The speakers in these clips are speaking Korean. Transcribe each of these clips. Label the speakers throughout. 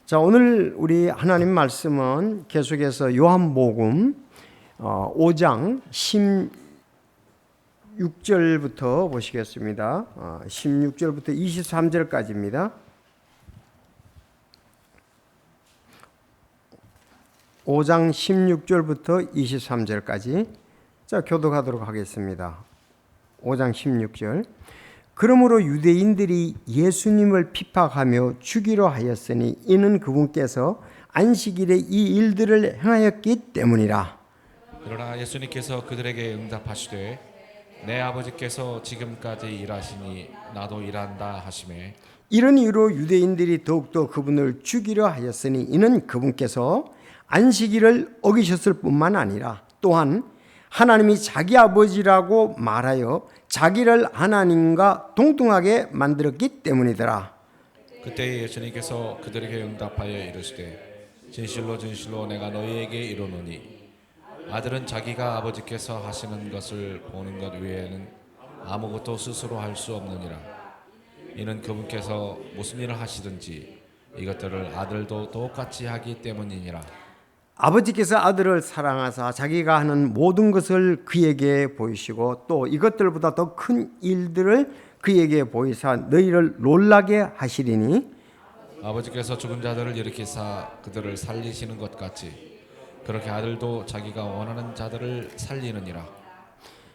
Speaker 1: 자, 오늘 우리 하나님 말씀은 계속해서 요한복음 5장 16절부터 보시겠습니다. 16절부터 23절까지입니다. 5장 16절부터 23절까지 자, 교독하도록 하겠습니다. 5장 16절. 그러므로 유대인들이 예수님을 핍박하며 죽이려 하였으니 이는 그분께서 안식일에 이 일들을 행하였기 때문이라.
Speaker 2: 그러나 예수님께서 그들에게 응답하시되 내 아버지께서 지금까지 일하시니 나도 일한다 하시매
Speaker 1: 이런 이유로 유대인들이 더욱더 그분을 죽이려 하였으니 이는 그분께서 안식일을 어기셨을 뿐만 아니라 또한 하나님이 자기 아버지라고 말하여 자기를 하나님과 동등하게 만들었기 때문이더라.
Speaker 2: 그때 예수님께서 그들에게 응답하여 이르시되 진실로 진실로 내가 너희에게 이르노니 아들은 자기가 아버지께서 하시는 것을 보는 것 외에는 아무것도 스스로 할 수 없느니라. 이는 그분께서 무슨 일을 하시든지 이것들을 아들도 똑같이 하기 때문이니라. 아버지께서
Speaker 1: 아들을 사랑하사 자기가 하는 모든 것을 그에게 보이시고 또 이것들보다 더 큰 일들을 그에게 보이사 너희를 놀라게 하시리니
Speaker 2: 아버지께서 죽은 자들을 일으키사 그들을 살리시는 것 같이 그렇게 아들도 자기가 원하는 자들을 살리느니라.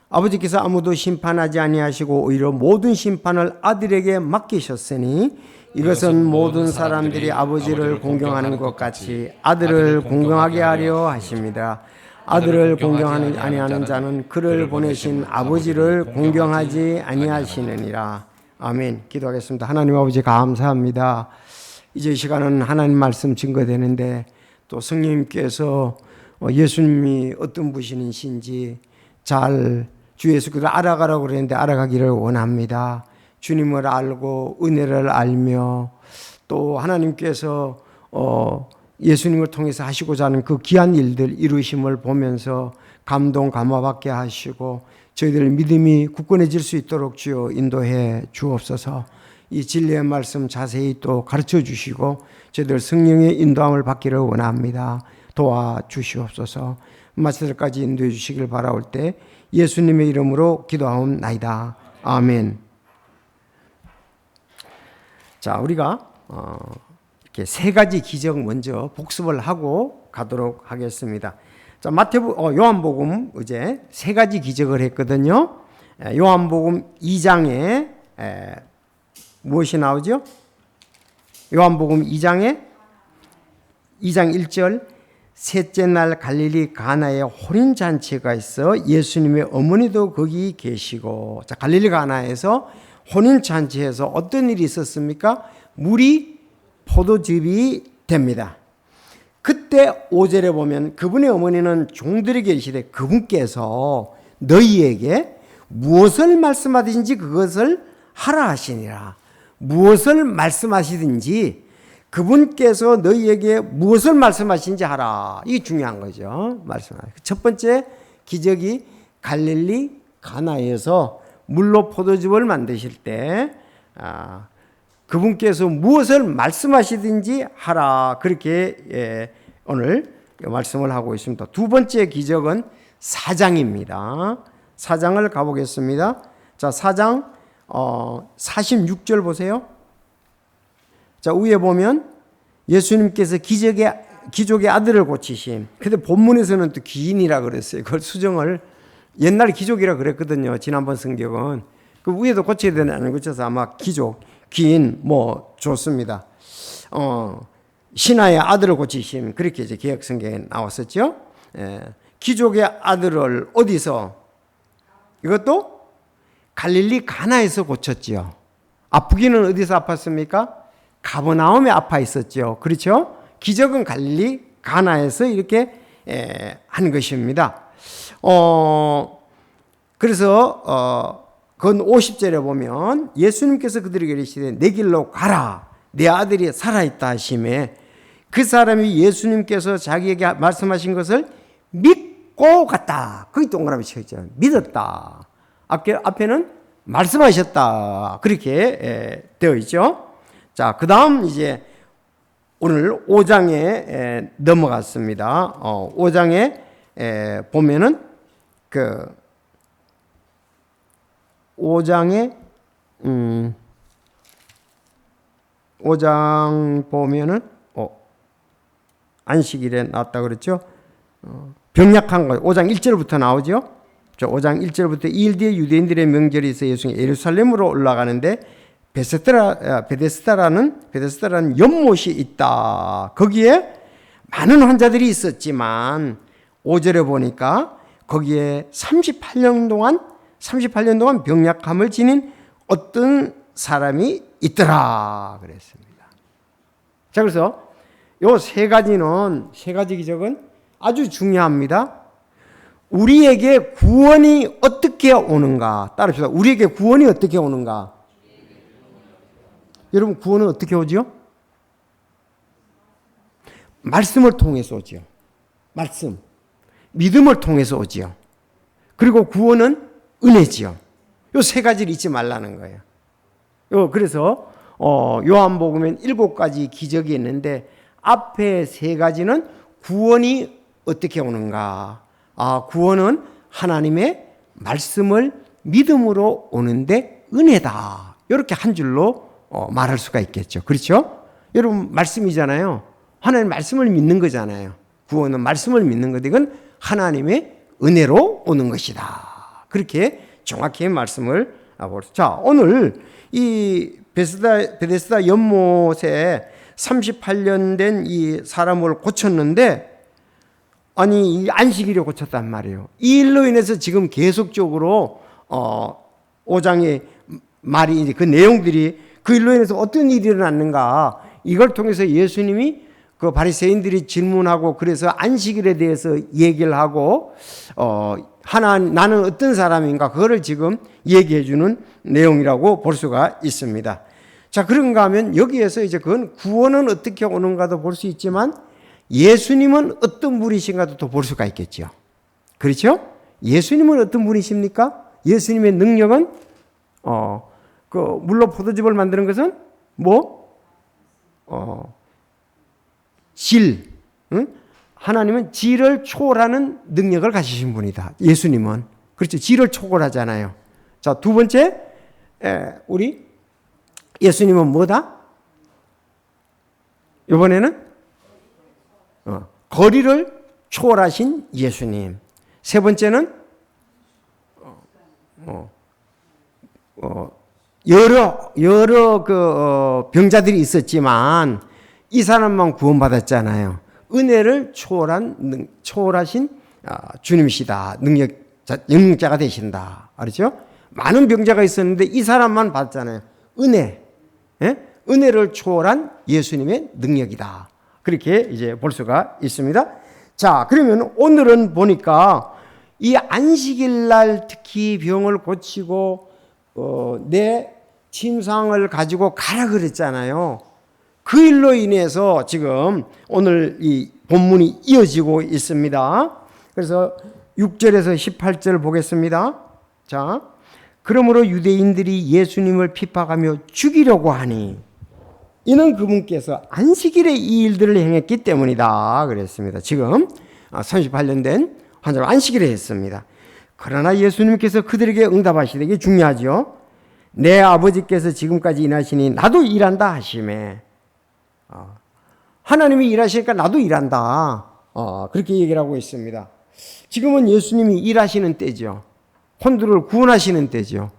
Speaker 1: 아버지께서 아무도 심판하지 아니하시고 오히려 모든 심판을 아들에게 맡기셨으니 이것은 모든 사람들이 아버지를 공경하는 것 같이 아들을 공경하게 하려 하십니다. 아들을 공경하지 아니하는 자는 그를 보내신 아버지를 공경하지 아니하시느니라. 아멘. 기도하겠습니다. 하나님 아버지 감사합니다. 이제 이 시간은 하나님 말씀 증거되는데 또 성령님께서 예수님이 어떤 분이신지 잘 주 예수께서 알아가라고 그랬는데 알아가기를 원합니다. 주님을 알고 은혜를 알며 또 하나님께서 예수님을 통해서 하시고자 하는 그 귀한 일들 이루심을 보면서 감동 감화받게 하시고 저희들 믿음이 굳건해질 수 있도록 주여 인도해 주옵소서. 이 진리의 말씀 자세히 또 가르쳐 주시고 저희들 성령의 인도함을 받기를 원합니다. 도와주시옵소서. 마치들까지 인도해 주시길 바라올 때 예수님의 이름으로 기도하옵나이다. 아멘. 자, 우리가 이렇게 세 가지 기적 먼저 복습을 하고 가도록 하겠습니다. 자, 요한복음 이제 세 가지 기적을 했거든요. 요한복음 2장에 무엇이 나오죠? 요한복음 2장 1절 셋째 날 갈릴리 가나에 혼인 잔치가 있어 예수님의 어머니도 거기 계시고. 자, 갈릴리 가나에서 혼인 잔치에서 어떤 일이 있었습니까? 물이 포도즙이 됩니다. 그때 5절에 보면 그분의 어머니는 종들에게 이르시되 그분께서 너희에게 무엇을 말씀하든지 그것을 하라 하시니라. 무엇을 말씀하시든지 그분께서 너희에게 무엇을 말씀하신지 하라. 이게 중요한 거죠. 첫 번째 기적이 갈릴리 가나에서 물로 포도즙을 만드실 때 그분께서 무엇을 말씀하시든지 하라. 그렇게 오늘 말씀을 하고 있습니다. 두 번째 기적은 4장입니다. 4장을 가보겠습니다. 자, 4장 46절 보세요. 자, 위에 보면 예수님께서 기족의 아들을 고치심. 근데 본문에서는 또 기인이라 그랬어요. 그걸 수정을 옛날에 기족이라 그랬거든요. 지난번 성경은. 그 위에도 고쳐야 되는 고쳐서 아마 기인 좋습니다. 신하의 아들을 고치심. 그렇게 이제 개역 성경에 나왔었죠. 기족의 아들을 어디서? 이것도 갈릴리 가나에서 고쳤죠. 아프기는 어디서 아팠습니까? 가버나움에 아파 있었죠. 그렇죠? 기적은 갈릴리 가나에서 이렇게 한 것입니다. 그래서 건 50절에 보면 예수님께서 그들에게 이르시되 내 길로 가라. 내 아들이 살아있다 하시매 그 사람이 예수님께서 자기에게 말씀하신 것을 믿고 갔다. 거기 동그라미 쳐있죠. 믿었다. 앞에는 말씀하셨다. 그렇게 되어 있죠. 자, 그 다음 이제 오늘 5장에 넘어갔습니다. 5장에 보면은 그 5장에 5장 보면은 안식일에 나왔다 그랬죠. 병약한 거 5장 1절부터 나오죠. 5장 1절부터 2일 뒤에 유대인들의 명절이 있어 예수님이 예루살렘으로 올라가는데 베데스다라는 연못이 있다. 거기에 많은 환자들이 있었지만 5절에 보니까 거기에 38년 동안 병약함을 지닌 어떤 사람이 있더라 그랬습니다. 자, 그래서 요 세 가지 기적은 아주 중요합니다. 우리에게 구원이 어떻게 오는가? 따라합시다. 우리에게 구원이 어떻게 오는가? 여러분, 구원은 어떻게 오죠? 말씀을 통해서 오죠. 말씀. 믿음을 통해서 오지요. 그리고 구원은 은혜지요. 요 세 가지를 잊지 말라는 거예요. 그래서 요한복음엔 7가지 기적이 있는데 앞에 3가지는 구원이 어떻게 오는가? 구원은 하나님의 말씀을 믿음으로 오는데 은혜다. 이렇게 한 줄로 말할 수가 있겠죠. 그렇죠? 여러분, 말씀이잖아요. 하나님 말씀을 믿는 거잖아요. 구원은 말씀을 믿는 거다. 이건 하나님의 은혜로 오는 것이다. 그렇게 정확히 말씀을 자, 오늘 이 베데스다 연못에 38년 된 이 사람을 고쳤는데, 아니, 이 안식일에 고쳤단 말이에요. 이 일로 인해서 지금 계속적으로 5장의 말이, 그 내용들이 그 일로 인해서 어떤 일이 일어났는가, 이걸 통해서 예수님이 그 바리새인들이 질문하고, 그래서 안식일에 대해서 얘기를 하고 나는 어떤 사람인가, 그거를 지금 얘기해 주는 내용이라고 볼 수가 있습니다. 자, 그런가 하면 여기에서 이제 그건 구원은 어떻게 오는가도 볼 수 있지만 예수님은 어떤 분이신가도 또 볼 수가 있겠죠. 그렇죠? 예수님은 어떤 분이십니까? 예수님의 능력은 그 물로 포도즙을 만드는 것은 질, 응? 하나님은 질을 초월하는 능력을 가지신 분이다. 예수님은. 그렇죠. 질을 초월하잖아요. 자, 두 번째, 우리 예수님은 뭐다? 이번에는 거리를 초월하신 예수님. 세 번째는 여러 그 병자들이 있었지만 이 사람만 구원받았잖아요. 은혜를 초월하신 주님이시다. 능력자가 되신다. 알죠? 많은 병자가 있었는데 이 사람만 받았잖아요. 은혜를 초월한 예수님의 능력이다. 그렇게 이제 볼 수가 있습니다. 자, 그러면 오늘은 보니까 이 안식일 날 특히 병을 고치고 내 침상을 가지고 가라 그랬잖아요. 그 일로 인해서 지금 오늘 이 본문이 이어지고 있습니다. 그래서 6절에서 18절 보겠습니다. 자, 그러므로 유대인들이 예수님을 핍박하며 죽이려고 하니 이는 그분께서 안식일에 이 일들을 행했기 때문이다 그랬습니다. 지금 38년 된 환자를 안식일에 했습니다. 그러나 예수님께서 그들에게 응답하시되, 이게 중요하죠. 내 아버지께서 지금까지 일하시니 나도 일한다 하시매. 하나님이 일하시니까 나도 일한다. 그렇게 얘기를 하고 있습니다. 지금은 예수님이 일하시는 때죠. 혼들을 구원하시는 때죠.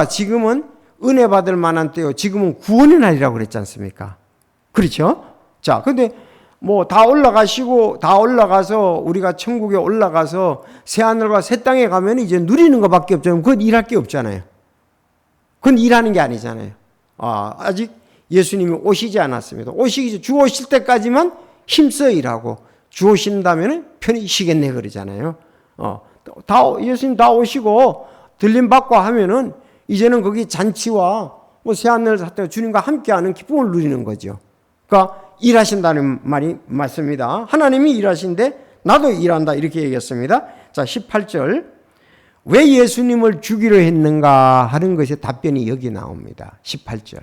Speaker 1: 지금은 은혜 받을 만한 때요. 지금은 구원의 날이라고 그랬지 않습니까? 그렇죠? 자, 근데 다 올라가서 우리가 천국에 올라가서 새하늘과 새 땅에 가면 이제 누리는 것밖에 없잖아요. 그건 일할 게 없잖아요. 그건 일하는 게 아니잖아요. 아직 예수님이 오시지 않았습니다. 주 오실 때까지만 힘써 일하고, 주 오신다면 편히 쉬겠네 그러잖아요. 예수님 다 오시고 들림 받고 하면은 이제는 거기 잔치와 새하늘 사태 주님과 함께하는 기쁨을 누리는 거죠. 그러니까 일하신다는 말이 맞습니다. 하나님이 일하신데 나도 일한다 이렇게 얘기했습니다. 자, 18절. 왜 예수님을 죽이려 했는가 하는 것의 답변이 여기 나옵니다. 18절.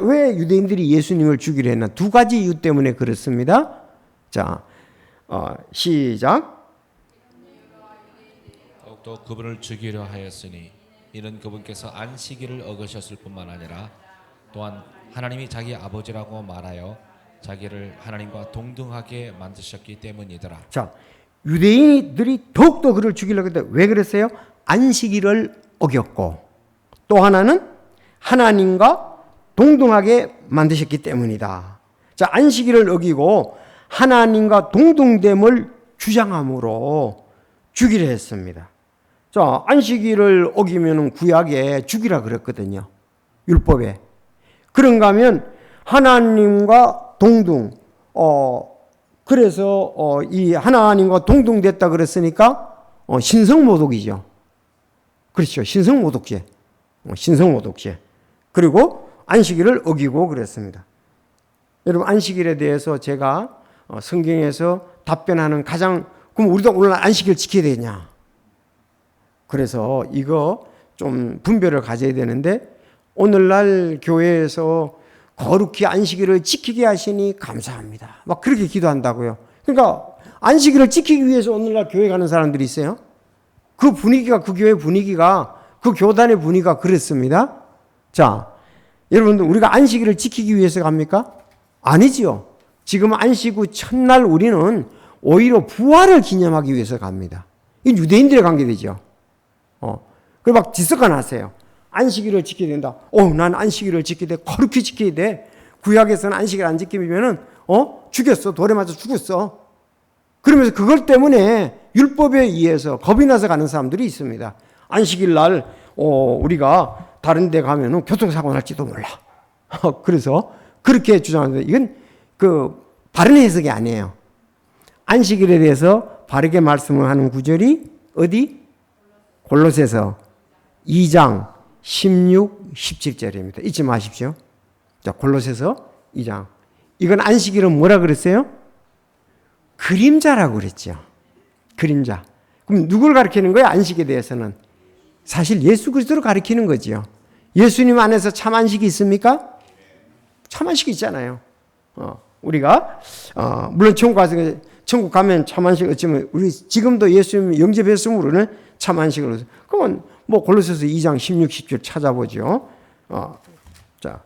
Speaker 1: 왜 유대인들이 예수님을 죽이려 했나? 두 가지 이유 때문에 그렇습니다. 자, 시작.
Speaker 2: 더욱더 그분을 죽이려 하였으니 이는 그분께서 안식일을 어기셨을 뿐만 아니라 또한 하나님이 자기 아버지라고 말하여 자기를 하나님과 동등하게 만드셨기 때문이더라.
Speaker 1: 자, 유대인들이 더욱더 그를 죽이려고 했는데 왜 그랬어요? 안식일을 어겼고 또 하나는 하나님과 동등하게 만드셨기 때문이다. 자, 안식일을 어기고 하나님과 동등됨을 주장함으로 죽이려 했습니다. 자, 안식일을 어기면 구약에 죽이라 그랬거든요. 율법에. 그런가 하면 하나님과 동등, 그래서 이 하나님과 동등됐다 그랬으니까 신성모독이죠. 그렇죠. 신성모독죄. 신성모독죄. 그리고 안식일을 어기고 그랬습니다. 여러분, 안식일에 대해서 제가 성경에서 답변하는 그럼 우리도 오늘날 안식일 지켜야 되냐? 그래서 이거 좀 분별을 가져야 되는데, 오늘날 교회에서 거룩히 안식일을 지키게 하시니 감사합니다. 막 그렇게 기도한다고요. 그러니까 안식일을 지키기 위해서 오늘날 교회 가는 사람들이 있어요. 그 분위기가, 그 교회 분위기가, 그 교단의 분위기가 그렇습니다. 자, 여러분들, 우리가 안식일을 지키기 위해서 갑니까? 아니지요. 지금 안식 후 첫날 우리는 오히려 부활을 기념하기 위해서 갑니다. 이 유대인들의 관계되죠. 그리고 막 지석가 나세요. 안식일을 지켜야 된다. 난 안식일을 지켜야 돼. 거룩히 지켜야 돼. 구약에서는 안식일 안 지키면은 죽였어. 돌에 맞아 죽었어. 그러면서 그것 때문에 율법에 의해서 겁이 나서 가는 사람들이 있습니다. 안식일 날 우리가 다른 데 가면은 교통사고 날지도 몰라. 그래서 그렇게 주장하는데, 이건 바른 해석이 아니에요. 안식일에 대해서 바르게 말씀을 하는 구절이 어디? 골로새서 2장 16, 17절입니다. 잊지 마십시오. 자, 골로새서 2장. 이건 안식일은 뭐라 그랬어요? 그림자라고 그랬죠. 그림자. 그럼 누굴 가리키는 거예요? 안식에 대해서는 사실 예수 그리스도를 가리키는 거지요. 예수님 안에서 참 안식이 있습니까? 참 안식이 있잖아요. 우리가 물론 천국 가면 참 안식 어쩌면 우리 지금도 예수님 영접했으면 우리는 참 안식으로. 그러면 골로새서 2장 16, 17 찾아보죠. 자,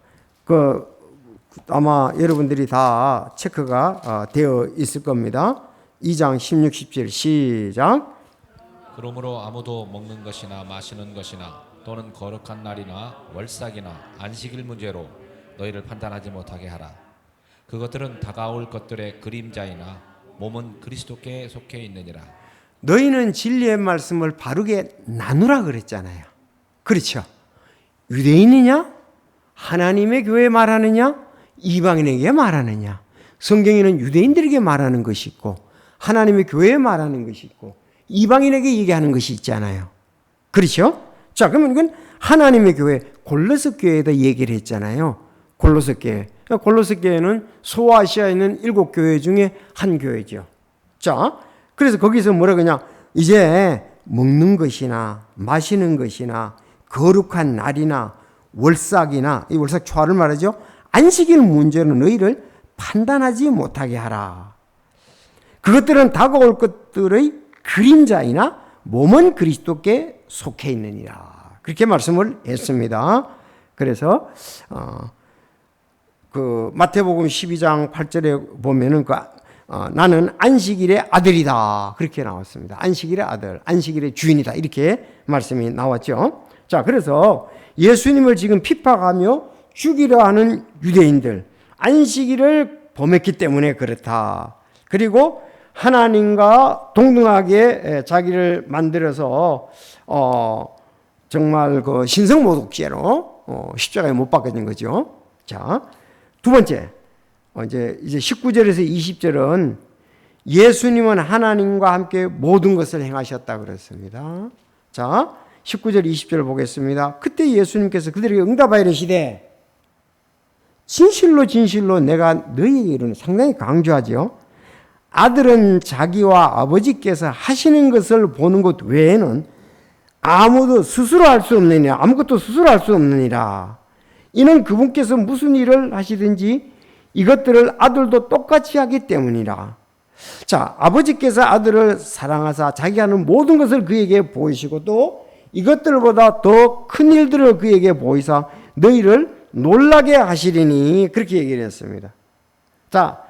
Speaker 1: 아마 여러분들이 다 체크가 되어 있을 겁니다. 2장 16, 17 시작.
Speaker 2: 그러므로 아무도 먹는 것이나 마시는 것이나 또는 거룩한 날이나 월삭이나 안식일 문제로 너희를 판단하지 못하게 하라. 그것들은 다가올 것들의 그림자이나 몸은 그리스도께 속해 있느니라.
Speaker 1: 너희는 진리의 말씀을 바르게 나누라 그랬잖아요. 그렇죠. 유대인이냐? 하나님의 교회에 말하느냐? 이방인에게 말하느냐? 성경에는 유대인들에게 말하는 것이 있고 하나님의 교회에 말하는 것이 있고 이방인에게 얘기하는 것이 있잖아요. 그렇죠? 자, 그러면 이건 하나님의 교회, 골로새 교회에다 얘기를 했잖아요. 골로새 교회. 골로새 교회는 소아시아에 있는 7교회 중에 한 교회죠. 자, 그래서 거기서 뭐라 그러냐? 이제 먹는 것이나 마시는 것이나 거룩한 날이나 월삭이나, 이 월삭 초하를 말하죠. 안식일 문제로 너희를 판단하지 못하게 하라. 그것들은 다가올 것들의 그림자이나 몸은 그리스도께 속해 있느니라. 그렇게 말씀을 했습니다. 그래서 마태복음 12장 8절에 보면은 나는 안식일의 아들이다. 그렇게 나왔습니다. 안식일의 아들, 안식일의 주인이다. 이렇게 말씀이 나왔죠. 자, 그래서 예수님을 지금 핍박하며 죽이려 하는 유대인들, 안식일을 범했기 때문에 그렇다. 그리고 하나님과 동등하게 자기를 만들어서 정말 신성모독죄로 십자가에 못 박게 된 거죠. 자, 두 번째, 이제 19절에서 20절은 예수님은 하나님과 함께 모든 것을 행하셨다 그랬습니다. 자, 19절 20절을 보겠습니다. 그때 예수님께서 그들에게 응답하여 이르시되 진실로 진실로 내가 너희에게 이르노니, 상당히 강조하죠. 아들은 자기와 아버지께서 하시는 것을 보는 것 외에는 아무도 스스로 할 수 없느니라. 아무것도 스스로 할 수 없느니라. 이는 그분께서 무슨 일을 하시든지 이것들을 아들도 똑같이 하기 때문이라. 자, 아버지께서 아들을 사랑하사 자기 하는 모든 것을 그에게 보이시고 또 이것들보다 더 큰 일들을 그에게 보이사 너희를 놀라게 하시리니 그렇게 얘기를 했습니다. 자,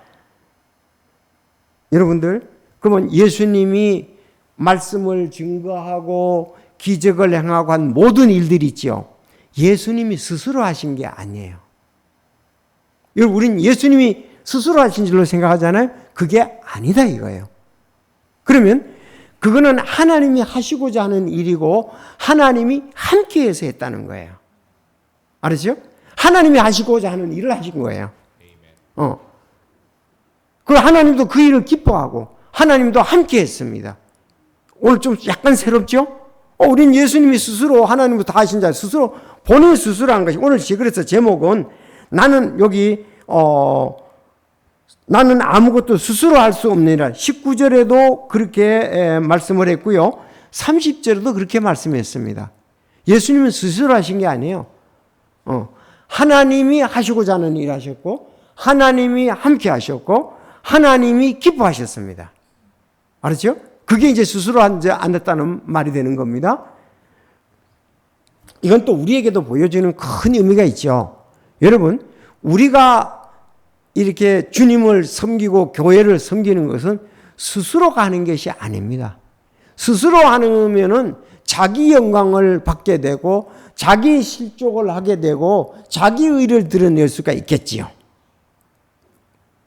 Speaker 1: 여러분들, 그러면 예수님이 말씀을 증거하고 기적을 행하고 한 모든 일들이 있죠. 예수님이 스스로 하신 게 아니에요. 여러분, 우린 예수님이 스스로 하신 줄로 생각하잖아요. 그게 아니다 이거예요. 그러면 그거는 하나님이 하시고자 하는 일이고 하나님이 함께해서 했다는 거예요. 알았죠? 하나님이 하시고자 하는 일을 하신 거예요. 그리고 하나님도 그 일을 기뻐하고 하나님도 함께했습니다. 오늘 좀 약간 새롭죠? 우린 예수님이 스스로 하나님도 다 하신 자 스스로 본인 스스로 한 것이 오늘 그래서 제목은 나는 여기 나는 아무것도 스스로 할 수 없느니라. 19절에도 그렇게 말씀을 했고요. 30절에도 그렇게 말씀했습니다. 예수님은 스스로 하신 게 아니에요. 하나님이 하시고자 하는 일 하셨고 하나님이 함께 하셨고 하나님이 기뻐하셨습니다. 알았죠? 그게 이제 스스로 안 했다는 말이 되는 겁니다. 이건 또 우리에게도 보여주는 큰 의미가 있죠. 여러분, 우리가 이렇게 주님을 섬기고 교회를 섬기는 것은 스스로 가는 것이 아닙니다. 스스로 하면은 자기 영광을 받게 되고 자기 실족을 하게 되고 자기 의를 드러낼 수가 있겠지요.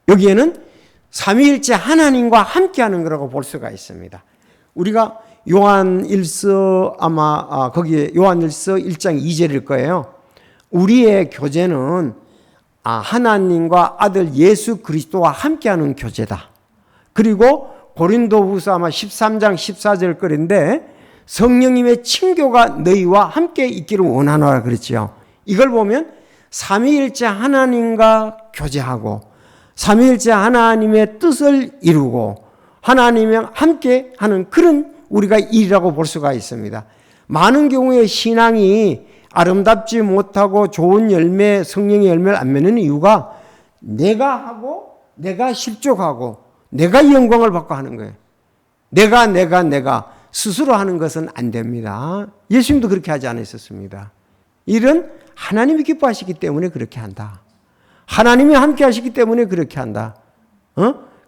Speaker 1: 여기에는 삼위일체 하나님과 함께하는 거라고 볼 수가 있습니다. 우리가 요한일서 거기에 요한일서 1장 2절일 거예요. 우리의 교제는 하나님과 아들 예수 그리스도와 함께하는 교제다. 그리고 고린도후서 13장 14절 거리인데 성령님의 친교가 너희와 함께 있기를 원하노라 그랬죠. 이걸 보면 삼위일체 하나님과 교제하고 삼위일체 하나님의 뜻을 이루고 하나님과 함께 하는 그런 우리가 일이라고 볼 수가 있습니다. 많은 경우에 신앙이 아름답지 못하고 좋은 열매, 성령의 열매를 안 맺는 이유가 내가 하고 내가 실족하고 내가 영광을 받고 하는 거예요. 내가 스스로 하는 것은 안 됩니다. 예수님도 그렇게 하지 않으셨습니다. 일은 하나님이 기뻐하시기 때문에 그렇게 한다. 하나님이 함께 하시기 때문에 그렇게 한다.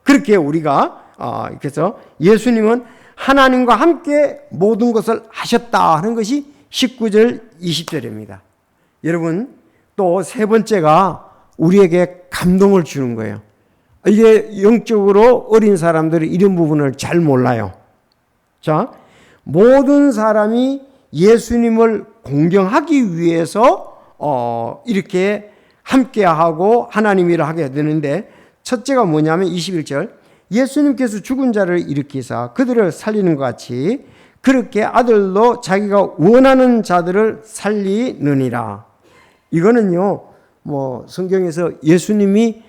Speaker 1: 그렇게 우리가 그래서 예수님은 하나님과 함께 모든 것을 하셨다 하는 것이 19절 20절입니다. 여러분, 또 세 번째가 우리에게 감동을 주는 거예요. 이게 영적으로 어린 사람들이 이런 부분을 잘 몰라요. 자, 모든 사람이 예수님을 공경하기 위해서 이렇게 함께하고 하나님 일을 하게 되는데 첫째가 뭐냐면 21절 예수님께서 죽은 자를 일으키사 그들을 살리는 것 같이 그렇게 아들도 자기가 원하는 자들을 살리느니라. 이거는요, 성경에서 예수님이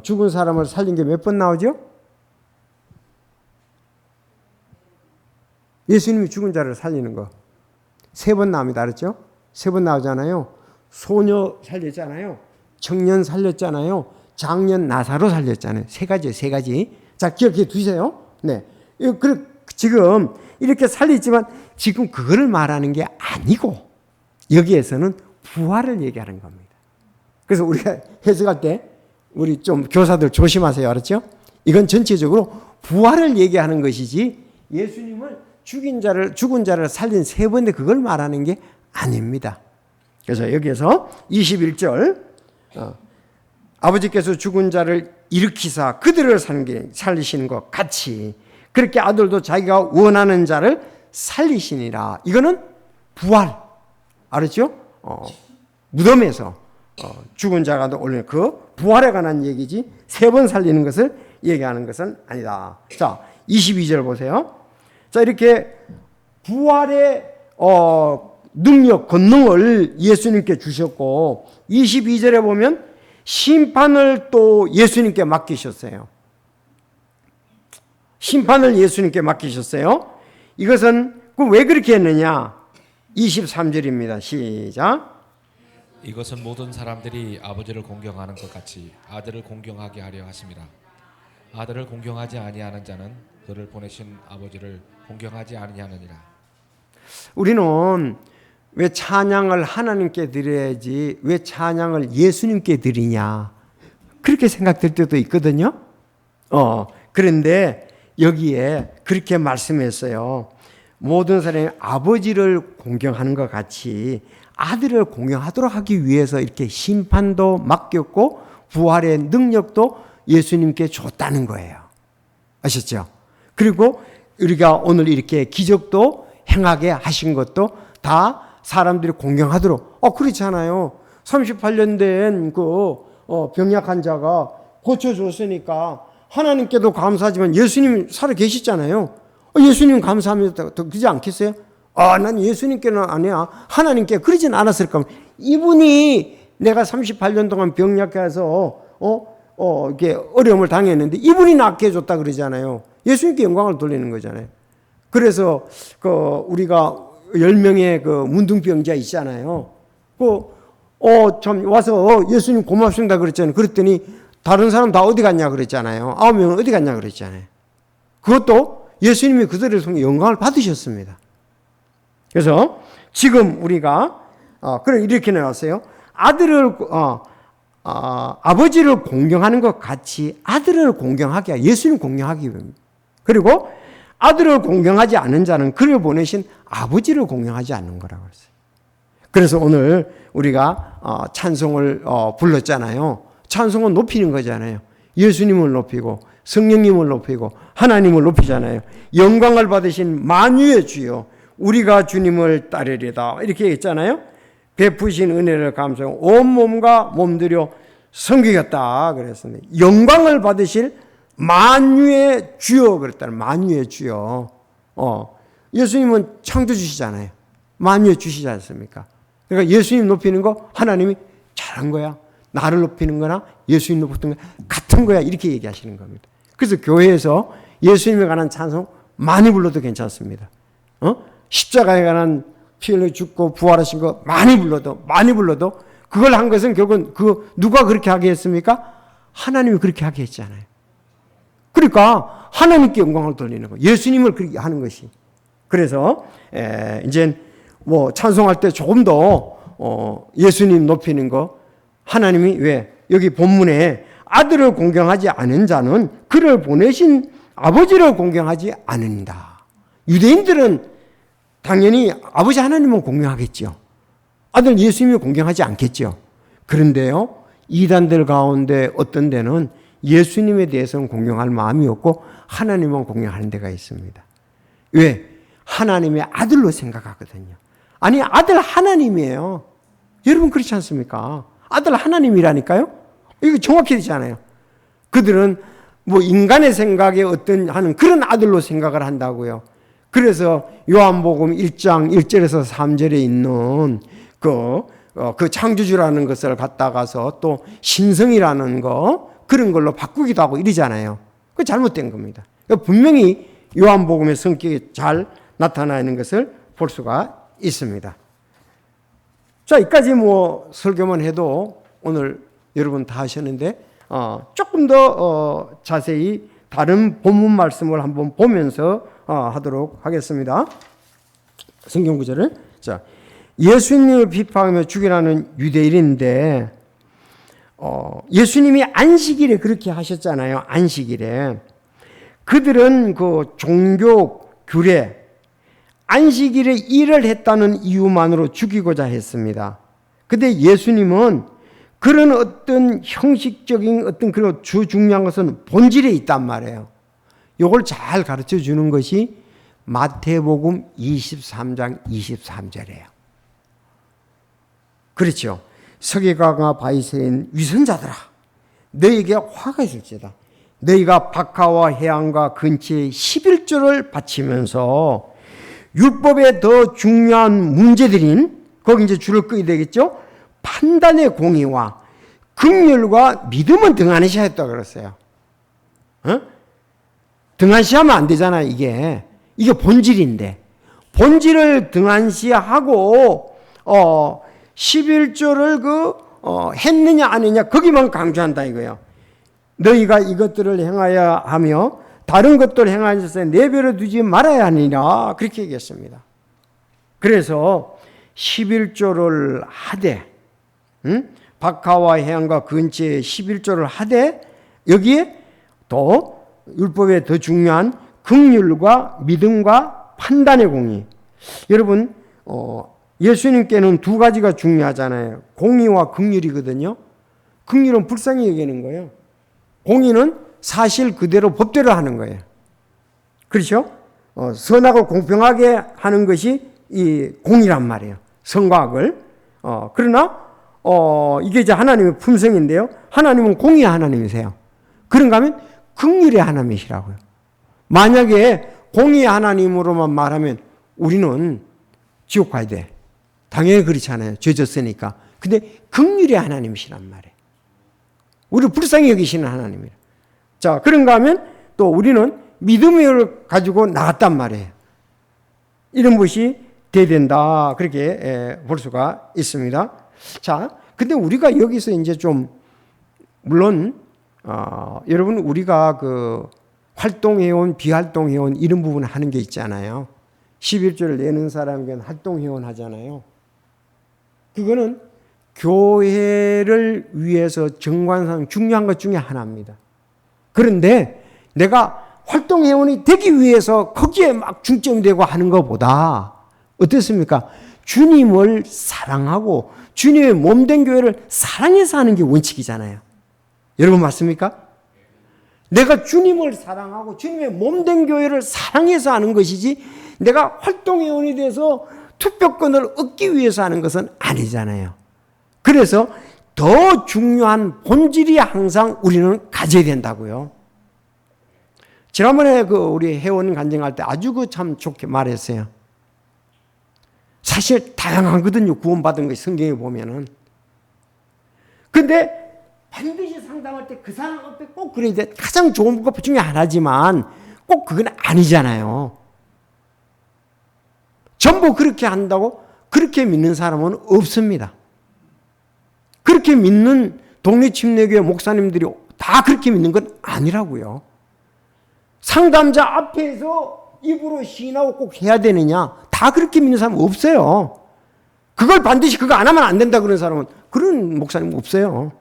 Speaker 1: 죽은 사람을 살린 게 몇 번 나오죠? 예수님이 죽은 자를 살리는 거 3번 나옵니다. 알았죠? 3번 나오잖아요. 소녀 살렸잖아요. 청년 살렸잖아요. 장년 나사로 살렸잖아요. 3가지. 자, 기억해 두세요. 네. 지금 이렇게 살렸지만 지금 그거를 말하는 게 아니고 여기에서는 부활을 얘기하는 겁니다. 그래서 우리가 해석할 때 우리 좀 교사들 조심하세요. 알았죠? 이건 전체적으로 부활을 얘기하는 것이지 예수님을 죽은 자를 살린 3번인데 그걸 말하는 게 아닙니다. 그래서 여기에서 21절 아버지께서 죽은 자를 일으키사 그들을 살리시는 것 같이 그렇게 아들도 자기가 원하는 자를 살리시니라. 이거는 부활. 알았죠? 무덤에서 죽은 자가 올리는 그 부활에 관한 얘기지 3번 살리는 것을 얘기하는 것은 아니다. 자, 22절 보세요. 자, 이렇게 부활의 능력, 권능을 예수님께 주셨고 22절에 보면 심판을 또 예수님께 맡기셨어요. 심판을 예수님께 맡기셨어요. 이것은 왜 그렇게 했느냐? 23절입니다. 시작.
Speaker 2: 이것은 모든 사람들이 아버지를 공경하는 것 같이 아들을 공경하게 하려 하심이라. 아들을 공경하지 아니하는 자는 그를 보내신 아버지를 공경하지 아니하느니라.
Speaker 1: 우리는 왜 찬양을 하나님께 드려야지 왜 찬양을 예수님께 드리냐 그렇게 생각될 때도 있거든요. 그런데 여기에 그렇게 말씀했어요. 모든 사람이 아버지를 공경하는 것 같이 아들을 공경하도록 하기 위해서 이렇게 심판도 맡겼고 부활의 능력도 예수님께 줬다는 거예요. 아셨죠? 그리고 우리가 오늘 이렇게 기적도 행하게 하신 것도 다 사람들이 공경하도록. 그렇잖아요. 38년 된 병약 환자가 고쳐줬으니까 하나님께도 감사하지만 예수님 살아 계시잖아요. 예수님 감사합니다. 그러지 않겠어요? 난 예수님께는 아니야. 하나님께 그러진 않았을 겁니다. 이분이 내가 38년 동안 병약해서 이렇게 어려움을 당했는데 이분이 낫게 해줬다 그러잖아요. 예수님께 영광을 돌리는 거잖아요. 그래서 우리가 10명의 문둥병자 있잖아요. 참 와서 예수님 고맙습니다 그랬잖아요. 그랬더니 다른 사람 다 어디 갔냐 그랬잖아요. 9명은 어디 갔냐 그랬잖아요. 그것도 예수님이 그들을 통해 영광을 받으셨습니다. 그래서 지금 우리가 그럼 이렇게 나왔어요. 아버지를 공경하는 것 같이 아들을 공경하게 하여 예수님 공경하기 위함입니다. 그리고 아들을 공경하지 않은 자는 그를 보내신 아버지를 공경하지 않는 거라고 했어요. 그래서 오늘 우리가 찬송을 불렀잖아요. 찬송은 높이는 거잖아요. 예수님을 높이고 성령님을 높이고 하나님을 높이잖아요. 영광을 받으신 만유의 주여 우리가 주님을 따르리다 이렇게 했잖아요. 베푸신 은혜를 감사하고 온 몸과 몸들여 섬기겠다 그랬습니다. 영광을 받으실 만유의 주여 그랬다는 만유의 주여. 예수님은 창조주시잖아요. 만유의 주시지 않습니까? 그러니까 예수님 높이는 거 하나님이 잘한 거야. 나를 높이는 거나 예수님 높이는 거 같은 거야. 이렇게 얘기하시는 겁니다. 그래서 교회에서 예수님에 관한 찬송 많이 불러도 괜찮습니다. 십자가에 관한 피 흘려 죽고 부활하신 거 많이 불러도 그걸 한 것은 결국은 누가 그렇게 하게 했습니까? 하나님이 그렇게 하게 했잖아요. 그러니까 하나님께 영광을 돌리는 거, 예수님을 그렇게 하는 것이. 그래서 이제 찬송할 때 조금 더 예수님 높이는 거, 하나님이 왜 여기 본문에 아들을 공경하지 않은 자는 그를 보내신 아버지를 공경하지 않는다. 유대인들은 당연히 아버지 하나님은 공경하겠죠. 아들 예수님을 공경하지 않겠죠. 그런데요, 이단들 가운데 어떤 데는 예수님에 대해서는 공경할 마음이 없고 하나님만 공경하는 데가 있습니다. 왜? 하나님의 아들로 생각하거든요. 아니, 아들 하나님이에요. 여러분 그렇지 않습니까? 아들 하나님이라니까요. 이거 정확히 되잖아요. 그들은 인간의 생각에 하는 그런 아들로 생각을 한다고요. 그래서 요한복음 1장 1절에서 3절에 있는 그 창조주라는 것을 갖다가서 또 신성이라는 그런 걸로 바꾸기도 하고 이러잖아요. 그거 잘못된 겁니다. 분명히 요한복음의 성격이 잘 나타나 있는 것을 볼 수가 있습니다. 자, 여기까지 설교만 해도 오늘 여러분 다 하셨는데 조금 더 자세히 다른 본문 말씀을 한번 보면서 하도록 하겠습니다. 성경 구절을. 자, 예수님을 비판하며 죽이라는 유대인인데 예수님이 안식일에 그렇게 하셨잖아요. 안식일에. 그들은 그 종교 규례, 안식일에 일을 했다는 이유만으로 죽이고자 했습니다. 근데 예수님은 그런 어떤 형식적인 어떤 그런 중요한 것은 본질에 있단 말이에요. 이걸 잘 가르쳐 주는 것이 마태복음 23장 23절이에요. 그렇죠. 서기관과 바리새인 위선자들아, 너희에게 화가 있을지어다. 너희가 박하와 해안과 근처에 11조를 바치면서 율법에 더 중요한 문제들인 거기 이제 줄을 끄게 되겠죠. 판단의 공의와 긍휼과 믿음은 등한시하였다 그랬어요. 등한시하면 안 되잖아요. 이게 본질인데 본질을 등한시하고 11조를 했느냐 안 했느냐 거기만 강조한다 이거예요. 너희가 이것들을 행하여 하며 다른 것들을 행하여서 내버려 두지 말아야 하니라 그렇게 얘기했습니다. 그래서 11조를 하되 박하와 해안과 근처에 11조를 하되 여기에 또 율법에 더 중요한 긍휼과 믿음과 판단의 공의. 여러분 예수님께는 두 가지가 중요하잖아요. 공의와 긍휼이거든요. 긍휼은 불쌍히 여기는 거예요. 공의는 사실 그대로 법대로 하는 거예요. 그렇죠? 선악을 공평하게 하는 것이 이 공의란 말이에요. 선과 악을. 그러나 이게 이제 하나님의 품성인데요. 하나님은 공의의 하나님이세요. 그런가 하면 긍휼의 하나님이시라고요. 만약에 공의의 하나님으로만 말하면 우리는 지옥 가야 돼. 당연히 그렇잖아요. 죄 졌으니까. 근데 긍휼의 하나님이시란 말이에요. 우리를 불쌍히 여기시는 하나님이에요. 자, 그런가 하면 또 우리는 믿음을 가지고 나갔단 말이에요. 이런 것이 돼야 된다. 그렇게 볼 수가 있습니다. 자, 근데 우리가 여기서 이제 좀, 물론, 여러분, 우리가 활동해온, 비활동해온 이런 부분을 하는 게 있잖아요. 11조를 내는 사람에게는 활동회원 하잖아요. 그거는 교회를 위해서 정관상 중요한 것 중에 하나입니다. 그런데 내가 활동회원이 되기 위해서 거기에 막 중점이 되고 하는 것보다 어떻습니까? 주님을 사랑하고 주님의 몸된 교회를 사랑해서 하는 게 원칙이잖아요. 여러분 맞습니까? 내가 주님을 사랑하고 주님의 몸된 교회를 사랑해서 하는 것이지 내가 활동회원이 돼서 투표권을 얻기 위해서 하는 것은 아니잖아요. 그래서 더 중요한 본질이 항상 우리는 가져야 된다고요. 지난번에 우리 회원 간증할 때 아주 참 좋게 말했어요. 사실 다양하거든요. 구원받은 것이 성경에 보면은. 근데 반드시 상담할 때 그 사람 앞에 꼭 그래야 돼. 가장 좋은 것 중에 하나지만 꼭 그건 아니잖아요. 전부 그렇게 한다고 그렇게 믿는 사람은 없습니다. 그렇게 믿는 동네 침례교회 목사님들이 다 그렇게 믿는 건 아니라고요. 상담자 앞에서 입으로 시인하고 꼭 해야 되느냐? 다 그렇게 믿는 사람은 없어요. 그걸 반드시 그거 안 하면 안 된다 그런 사람은 그런 목사님 없어요.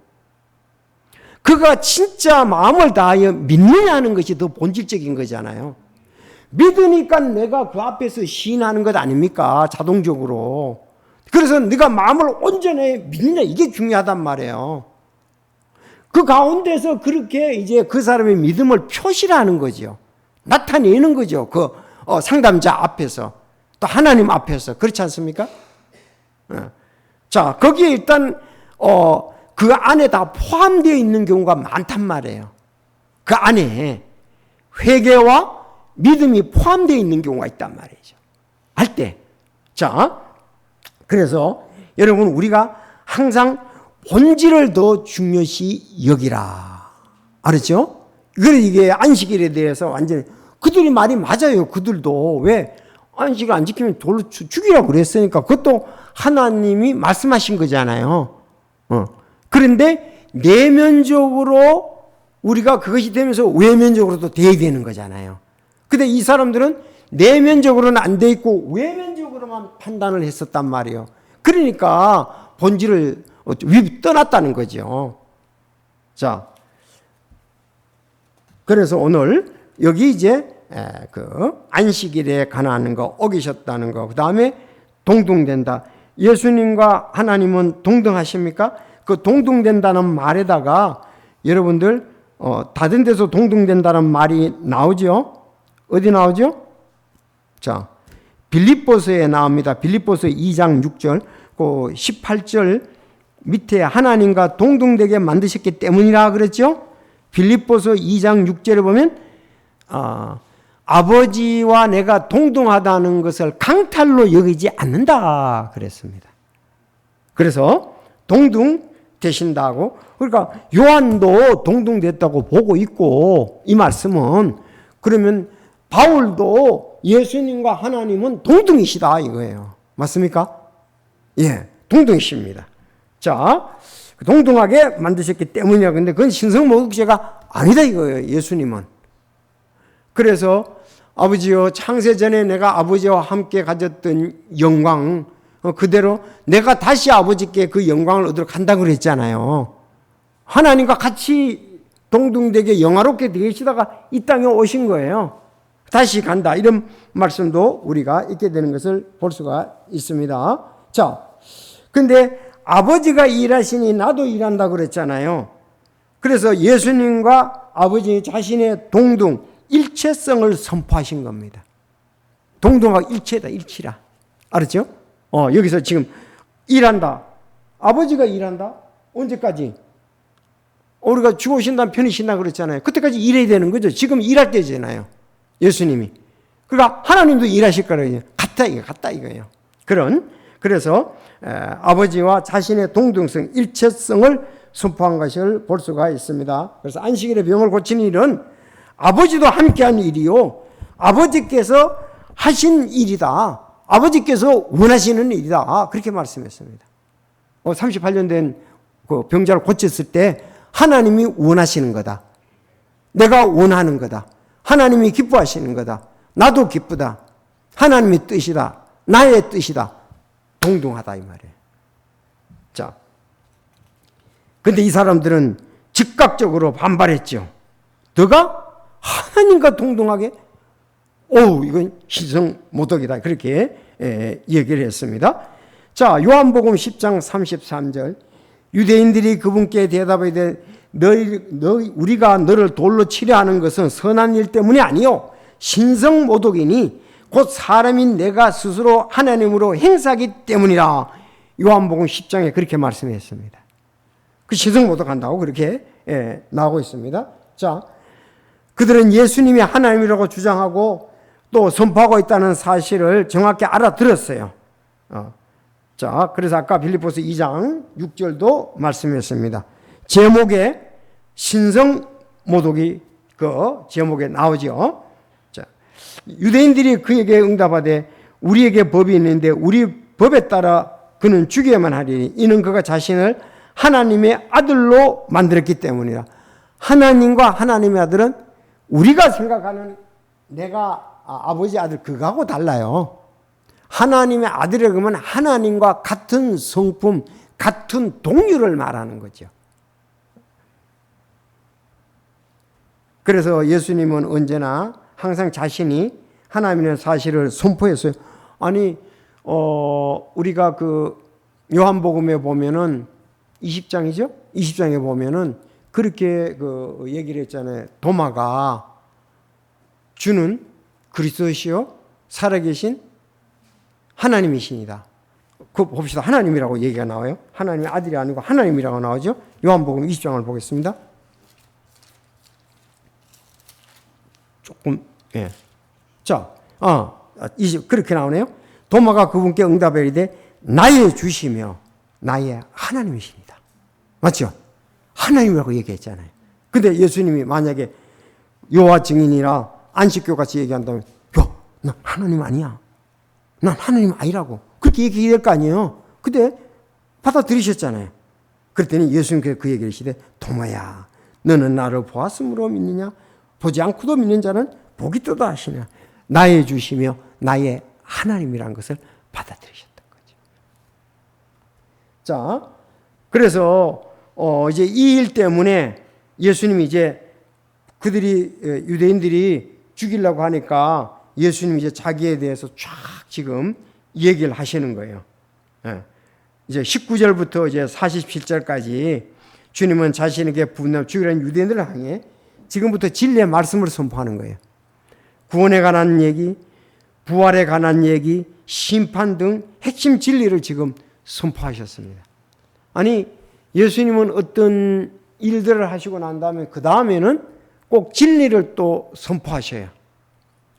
Speaker 1: 그가 진짜 마음을 다하여 믿느냐는 것이 더 본질적인 거잖아요. 믿으니까 내가 그 앞에서 시인하는 것 아닙니까? 자동적으로. 그래서 네가 마음을 온전히 믿느냐 이게 중요하단 말이에요. 그 가운데서 그렇게 이제 그 사람의 믿음을 표시하는 거죠. 나타내는 거죠. 상담자 앞에서 또 하나님 앞에서 그렇지 않습니까? 자, 거기에 일단 그 안에 다 포함되어 있는 경우가 많단 말이에요. 그 안에 회개와 믿음이 포함되어 있는 경우가 있단 말이죠. 할 때. 자, 그래서 여러분 우리가 항상 본질을 더 중요시 여기라. 알았죠? 이게 안식일에 대해서 완전히 그들이 말이 맞아요. 그들도 왜 안식을 안 지키면 돌로 죽이라고 그랬으니까 그것도 하나님이 말씀하신 거잖아요. 그런데 내면적으로 우리가 그것이 되면서 외면적으로도 돼야 되는 거잖아요. 근데 이 사람들은 내면적으로는 안 돼 있고 외면적으로만 판단을 했었단 말이에요. 그러니까 본질을 떠났다는 거죠. 자, 그래서 오늘 여기 이제 안식일에 관한 거, 어기셨다는 거, 그 다음에 동등된다. 예수님과 하나님은 동등하십니까? 그 동등된다는 말에다가 여러분들 다른 데서 동등된다는 말이 나오죠? 어디 나오죠? 자, 빌립보서에 나옵니다. 빌립보서 2장 6절, 그 18절 밑에 하나님과 동등되게 만드셨기 때문이라 그랬죠? 빌립보서 2장 6절에 보면 아버지와 내가 동등하다는 것을 강탈로 여기지 않는다 그랬습니다. 그래서 동등되신다고, 그러니까 요한도 동등됐다고 보고 있고, 이 말씀은 그러면 바울도 예수님과 하나님은 동등이시다 이거예요. 맞습니까? 예, 동등이십니다. 자, 동등하게 만드셨기 때문이라. 근데 그건 신성모독죄가 아니다 이거예요. 예수님은. 그래서 아버지여, 창세전에 내가 아버지와 함께 가졌던 영광 그대로 내가 다시 아버지께 그 영광을 얻으러 간다고 그랬잖아요. 하나님과 같이 동등되게 영화롭게 되시다가 이 땅에 오신 거예요. 다시 간다, 이런 말씀도 우리가 있게 되는 것을 볼 수가 있습니다. 자, 근데 아버지가 일하시니 나도 일한다 그랬잖아요. 그래서 예수님과 아버지 자신의 동등, 일체성을 선포하신 겁니다. 동등하고 일체다, 일치라. 알았죠? 여기서 지금 일한다. 아버지가 일한다? 언제까지? 우리가 죽으신다면 편히신다 그랬잖아요. 그때까지 일해야 되는 거죠. 지금 일할 때잖아요. 예수님이. 그러니까 하나님도 일하실 거라고요. 같다 이거예요. 그래서 아버지와 자신의 동등성, 일체성을 선포한 것을 볼 수가 있습니다. 그래서 안식일에 병을 고치는 일은 아버지도 함께한 일이요, 아버지께서 하신 일이다, 아버지께서 원하시는 일이다, 그렇게 말씀했습니다. 38년 된 그 병자를 고쳤을 때 하나님이 원하시는 거다, 내가 원하는 거다, 하나님이 기뻐하시는 거다, 나도 기쁘다, 하나님의 뜻이다, 나의 뜻이다, 동등하다 이 말이에요. 자, 근데 이 사람들은 즉각적으로 반발했죠. 너가 하나님과 동등하게? 이건 신성모독이다, 그렇게 얘기를 했습니다. 자, 요한복음 10장 33절, 유대인들이 그분께 대답하되 우리가 너를 돌로 치려 하는 것은 선한 일 때문이 아니요 신성모독이니 곧 사람인 내가 스스로 하나님으로 행사하기 때문이라. 요한복음 10장에 그렇게 말씀했습니다. 그 신성모독한다고 그렇게 나오고 있습니다. 자, 그들은 예수님이 하나님이라고 주장하고 또 선포하고 있다는 사실을 정확히 알아들었어요. 자, 그래서 아까 빌립보서 2장 6절도 말씀했습니다. 제목에 신성모독이 그 제목에 나오죠. 자, 유대인들이 그에게 응답하되 우리에게 법이 있는데 우리 법에 따라 그는 죽여야만 하리니 이는 그가 자신을 하나님의 아들로 만들었기 때문이라. 하나님과 하나님의 아들은 우리가 생각하는 내가 아버지 아들 그거하고 달라요. 하나님의 아들이라고 하면 하나님과 같은 성품, 같은 동류를 말하는 거죠. 그래서 예수님은 언제나 항상 자신이 하나님의 사실을 선포했어요. 아니, 우리가 그 요한복음에 보면은 20장이죠? 20장에 보면은 그렇게 그 얘기를 했잖아요. 도마가 주는 그리스도시요 살아계신 하나님이십니다. 그거 봅시다. 하나님이라고 얘기가 나와요. 하나님의 아들이 아니고 하나님이라고 나오죠. 요한복음 20장을 보겠습니다. 조금, 예. 자, 그렇게 나오네요. 도마가 그분께 응답해 이르되 나의 주시며 나의 하나님이십니다. 맞죠? 하나님이라고 얘기했잖아요. 근데 예수님이 만약에 여호와 증인이라 안식교 같이 얘기한다면 난 하나님 아니야, 난 하나님 아니라고 그렇게 얘기할 거 아니에요. 근데 받아들이셨잖아요. 그랬더니 예수님께서 그 얘기를 하시되 도마야 너는 나를 보았으므로 믿느냐, 보지 않고도 믿는 자는 복이 있도다 하시냐. 나의 주시며 나의 하나님이라는 것을 받아들이셨던 거죠. 자, 그래서 이제 이 일 때문에 예수님이 이제 그들이 유대인들이 죽이려고 하니까 예수님이 이제 자기에 대해서 쫙 지금 얘기를 하시는 거예요. 이제 19절부터 이제 47절까지 주님은 자신에게 분노 죽이라는 유대인들을 향해 지금부터 진리의 말씀을 선포하는 거예요. 구원에 관한 얘기, 부활에 관한 얘기, 심판 등 핵심 진리를 지금 선포하셨습니다. 아니, 예수님은 어떤 일들을 하시고 난 다음에 그 다음에는 꼭 진리를 또 선포하셔요.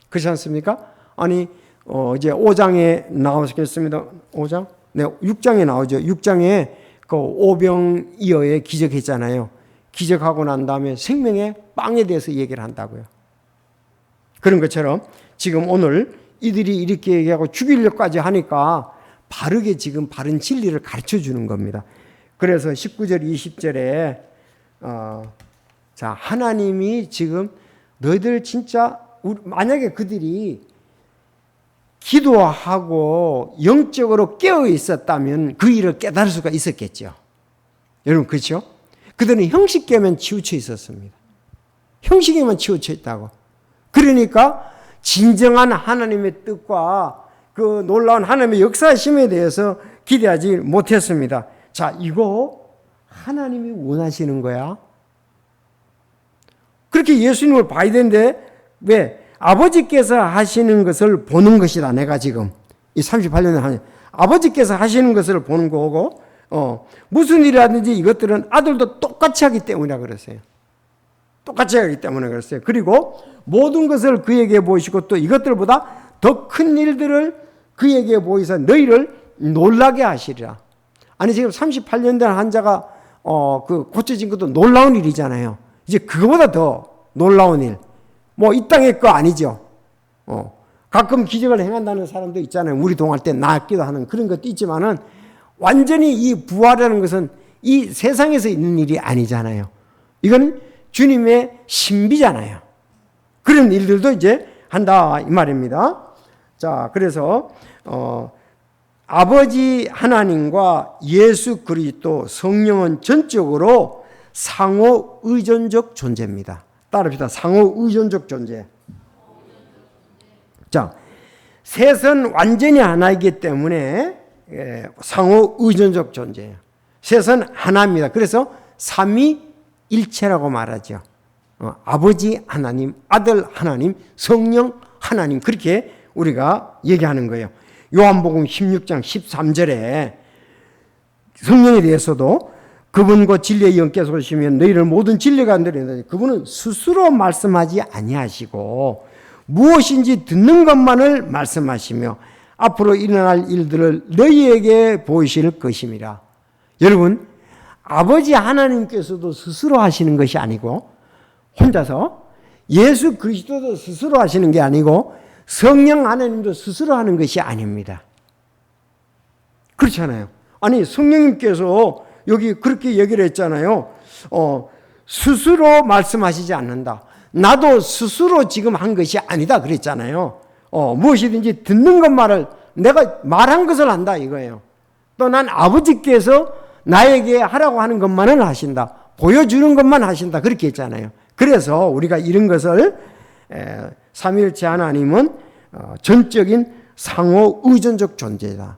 Speaker 1: 그렇지 않습니까? 아니, 이제 5장에 나오셨겠습니다. 5장? 네, 6장에 나오죠. 6장에 그 오병이어의 기적했잖아요. 기적하고 난 다음에 생명의 빵에 대해서 얘기를 한다고요. 그런 것처럼 지금 오늘 이들이 이렇게 얘기하고 죽이려고까지 하니까 바르게 지금 바른 진리를 가르쳐 주는 겁니다. 그래서 19절 20절에 자, 하나님이 지금 너희들 진짜 만약에 그들이 기도하고 영적으로 깨어 있었다면 그 일을 깨달을 수가 있었겠죠. 여러분 그렇죠? 그들은 형식에만 치우쳐 있었습니다. 형식에만 치우쳐 있다고. 그러니까 진정한 하나님의 뜻과 그 놀라운 하나님의 역사심에 대해서 기대하지 못했습니다. 자, 이거 하나님이 원하시는 거야. 그렇게 예수님을 봐야 되는데 왜? 아버지께서 하시는 것을 보는 것이다. 내가 지금 이 38년을 하는 아버지께서 하시는 것을 보는 거고 무슨 일이라든지 이것들은 아들도 똑같이 하기 때문이라 그랬어요. 똑같이 하기 때문에 그랬어요. 그리고 모든 것을 그에게 보이시고 또 이것들보다 더 큰 일들을 그에게 보이사 너희를 놀라게 하시리라. 아니 지금 38년 된 환자가 그 고쳐진 것도 놀라운 일이잖아요. 이제 그거보다 더 놀라운 일. 뭐 이 땅의 거 아니죠. 가끔 기적을 행한다는 사람도 있잖아요. 우리 동할 때 낫기도 하는 그런 것도 있지만은 완전히 이 부활이라는 것은 이 세상에서 있는 일이 아니잖아요. 이건 주님의 신비잖아요. 그런 일들도 이제 한다 이 말입니다. 자, 그래서 아버지 하나님과 예수 그리스도 성령은 전적으로 상호 의존적 존재입니다. 따릅시다. 상호 의존적 존재. 자, 셋은 완전히 하나이기 때문에 상호 의존적 존재예요. 셋은 하나입니다. 그래서 삼위일체라고 말하죠. 아버지 하나님, 아들 하나님, 성령 하나님 그렇게 우리가 얘기하는 거예요. 요한복음 16장 13절에 성령에 대해서도 그분과 진리의 영께서 오시면 너희를 모든 진리가 안되리다. 그분은 스스로 말씀하지 아니하시고 무엇인지 듣는 것만을 말씀하시며 앞으로 일어날 일들을 너희에게 보이실 것임이라. 여러분, 아버지 하나님께서도 스스로 하시는 것이 아니고 혼자서 예수 그리스도도 스스로 하시는 게 아니고 성령 하나님도 스스로 하는 것이 아닙니다. 그렇잖아요. 아니 성령님께서 여기 그렇게 얘기를 했잖아요. 스스로 말씀하시지 않는다. 나도 스스로 지금 한 것이 아니다 그랬잖아요. 무엇이든지 듣는 것만을 내가 말한 것을 한다 이거예요. 또 난 아버지께서 나에게 하라고 하는 것만을 하신다. 보여주는 것만 하신다 그렇게 했잖아요. 그래서 우리가 이런 것을 삼위일체 하나님은 전적인 상호 의존적 존재다.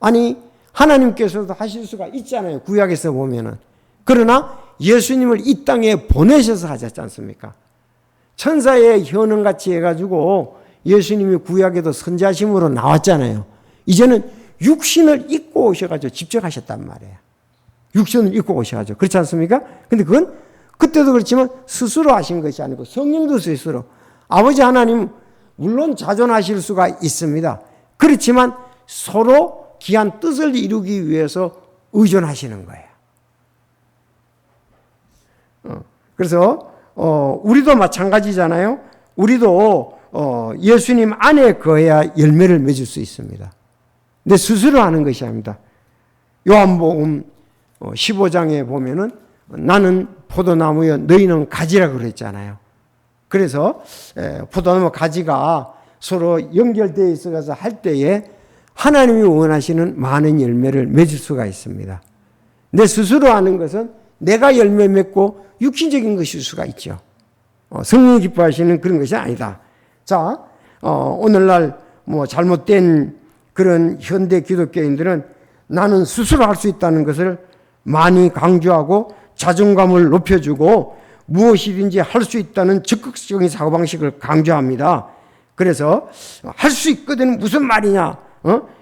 Speaker 1: 아니 하나님께서도 하실 수가 있잖아요. 구약에서 보면은. 그러나 예수님을 이 땅에 보내셔서 하셨지 않습니까? 천사의 현원같이 해가지고 예수님이 구약에도 선지하심으로 나왔잖아요. 이제는 육신을 입고 오셔가지고 직접 하셨단 말이에요. 육신을 입고 오셔가지고. 그렇지 않습니까? 근데 그건 그때도 그렇지만 스스로 하신 것이 아니고 성령도 스스로. 아버지 하나님 물론 자존하실 수가 있습니다. 그렇지만 서로 귀한 뜻을 이루기 위해서 의존하시는 거예요. 그래서 우리도 마찬가지잖아요. 우리도 예수님 안에 거해야 열매를 맺을 수 있습니다. 근데 스스로 하는 것이 아닙니다. 요한복음 15장에 보면은 나는 포도나무여 너희는 가지라 그랬잖아요. 그래서 포도나무 가지가 서로 연결되어 있어서 할 때에 하나님이 원하시는 많은 열매를 맺을 수가 있습니다. 내 스스로 하는 것은 내가 열매 맺고 육신적인 것일 수가 있죠. 성령이 기뻐하시는 그런 것이 아니다. 자, 오늘날 뭐 잘못된 그런 현대 기독교인들은 나는 스스로 할 수 있다는 것을 많이 강조하고 자존감을 높여주고 무엇이든지 할 수 있다는 적극적인 사고방식을 강조합니다. 그래서 할 수 있거든 무슨 말이냐?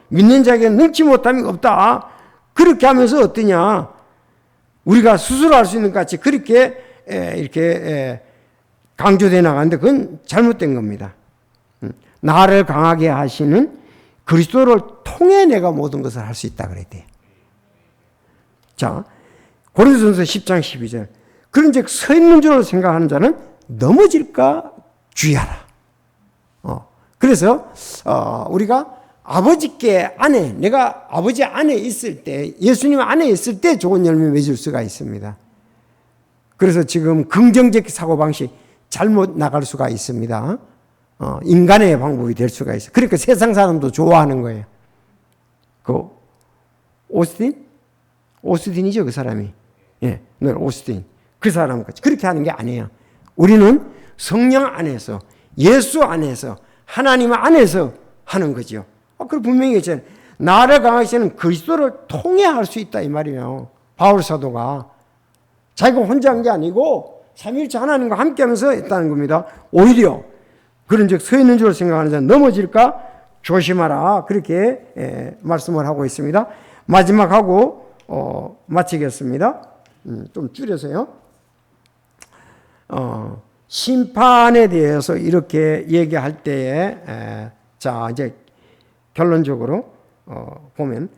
Speaker 1: 믿는 자에게는 능치 못함이 없다. 그렇게 하면서 어떠냐? 우리가 스스로 할 수 있는 것 같이 그렇게 이렇게 강조되어 나가는데 그건 잘못된 겁니다. 나를 강하게 하시는 그리스도를 통해 내가 모든 것을 할 수 있다 그래야 돼. 자, 고린도전서 10장 12절. 그런즉 서 있는 줄로 생각하는 자는 넘어질까 주의하라. 그래서 우리가 아버지께 안에, 내가 아버지 안에 있을 때, 예수님 안에 있을 때 좋은 열매 맺을 수가 있습니다. 그래서 지금 긍정적 사고방식 잘못 나갈 수가 있습니다. 인간의 방법이 될 수가 있어요. 그러니까 세상 사람도 좋아하는 거예요. 그 오스틴이죠, 그 사람이. 예, 오스틴. 그 사람같이 그렇게 하는 게 아니에요. 우리는 성령 안에서, 예수 안에서, 하나님 안에서 하는 거죠. 그리고 분명히 했잖아요. 나를 강하시는 그리스도를 통해 할 수 있다 이 말이에요. 바울 사도가 자기가 혼자 한 게 아니고 삼위일체 하나님과 함께하면서 했다는 겁니다. 오히려 그런즉 서 있는 줄 생각하는 자는 넘어질까 조심하라, 그렇게 말씀을 하고 있습니다. 마지막하고 마치겠습니다. 좀 줄여서요. 심판에 대해서 이렇게 얘기할 때에 자, 이제 결론적으로 보면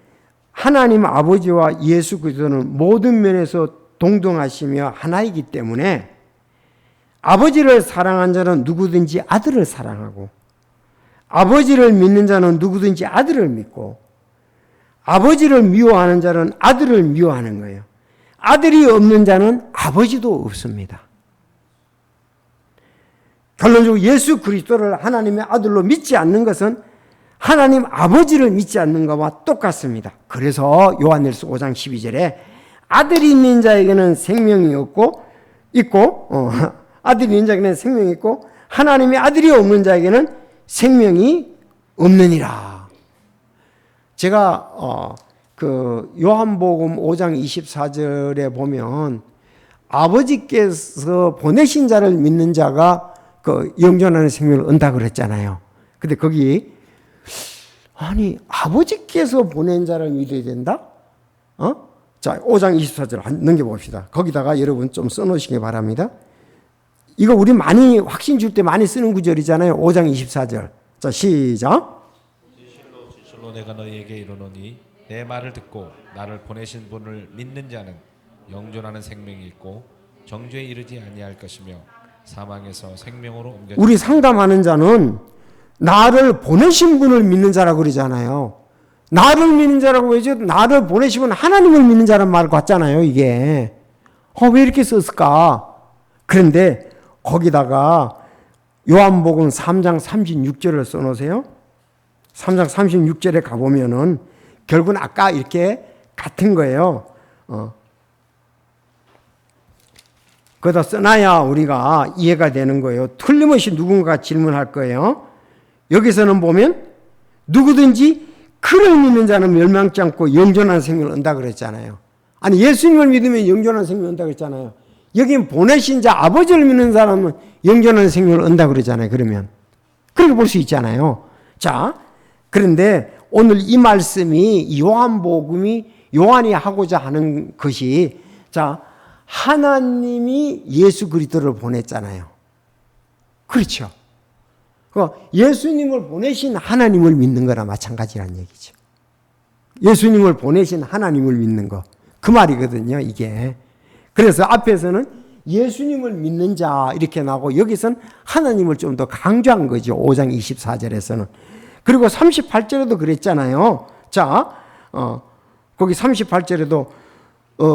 Speaker 1: 하나님 아버지와 예수 그리스도는 모든 면에서 동등하시며 하나이기 때문에 아버지를 사랑한 자는 누구든지 아들을 사랑하고, 아버지를 믿는 자는 누구든지 아들을 믿고, 아버지를 미워하는 자는 아들을 미워하는 거예요. 아들이 없는 자는 아버지도 없습니다. 결론적으로 예수 그리스도를 하나님의 아들로 믿지 않는 것은 하나님 아버지를 믿지 않는 것과 똑같습니다. 그래서 요한일서 5장 12절에 아들이 있는 자에게는 생명이 있고 아들이 있는 자에게는 생명이 있고 하나님의 아들이 없는 자에게는 생명이 없느니라. 제가 그 요한복음 5장 24절에 보면 아버지께서 보내신 자를 믿는 자가 그 영존하는 생명을 얻는다 그랬잖아요. 근데 거기 아니 아버지께서 보낸 자를 믿어야 된다? 자, 5장 24절 넘겨봅시다. 거기다가 여러분 좀 써놓으시기 바랍니다. 이거 우리 많이 확신 줄 때 많이 쓰는 구절이잖아요. 5장 24절. 자, 시작.
Speaker 2: 진실로 내가 너희에게 이르노니 내 말을 듣고 나를 보내신 분을 믿는 자는 영존하는 생명이 있고 정죄에 이르지 아니할 것이며 사망에서 생명으로 옮겨져.
Speaker 1: 우리 상담하는 자는 나를 보내신 분을 믿는 자라고 그러잖아요. 나를 믿는 자라고 해서 나를 보내신 분 하나님을 믿는 자란 말 같잖아요. 이게 왜 이렇게 썼을까? 그런데 거기다가 요한복음 3장 36절을 써놓으세요. 3장 36절에 가보면은 결국은 아까 이렇게 같은 거예요. 거기다 써놔야 우리가 이해가 되는 거예요. 틀림없이 누군가 질문할 거예요. 여기서는 보면 누구든지 그를 믿는 자는 멸망치 않고 영존한 생명을 얻는다 그랬잖아요. 아니 예수님을 믿으면 영존한 생명을 얻는다 그랬잖아요. 여긴 보내신 자 아버지를 믿는 사람은 영존한 생명을 얻는다 그러잖아요. 그러면 그렇게 볼 수 있잖아요. 자, 그런데 오늘 이 말씀이 요한복음이 요한이 하고자 하는 것이 자 하나님이 예수 그리스도를 보냈잖아요. 그렇죠. 예수님을 보내신 하나님을 믿는 거나 마찬가지라는 얘기죠. 예수님을 보내신 하나님을 믿는 거. 그 말이거든요, 이게. 그래서 앞에서는 예수님을 믿는 자 이렇게 나오고 여기서는 하나님을 좀 더 강조한 거죠. 5장 24절에서는. 그리고 38절에도 그랬잖아요. 자, 거기 38절에도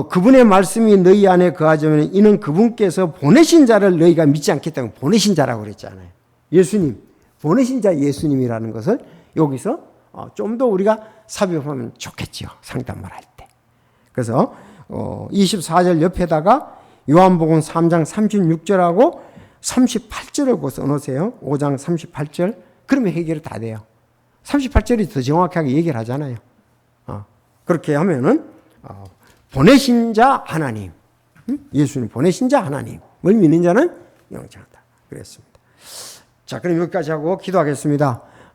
Speaker 1: 그분의 말씀이 너희 안에 거하자면 이는 그분께서 보내신 자를 너희가 믿지 않기 때문에 보내신 자라고 그랬잖아요. 예수님, 보내신 자 예수님이라는 것을 여기서 좀 더 우리가 삽입하면 좋겠죠. 상담을 할 때. 그래서 24절 옆에다가 요한복음 3장 36절하고 38절을 써놓으세요. 5장 38절. 그러면 해결이 다 돼요. 38절이 더 정확하게 얘기를 하잖아요. 그렇게 하면은 보내신 자 하나님, 예수님 보내신 자 하나님을 믿는 자는 영생한다. 그랬습니다. 자, 그럼 여기까지 하고 기도하겠습니다.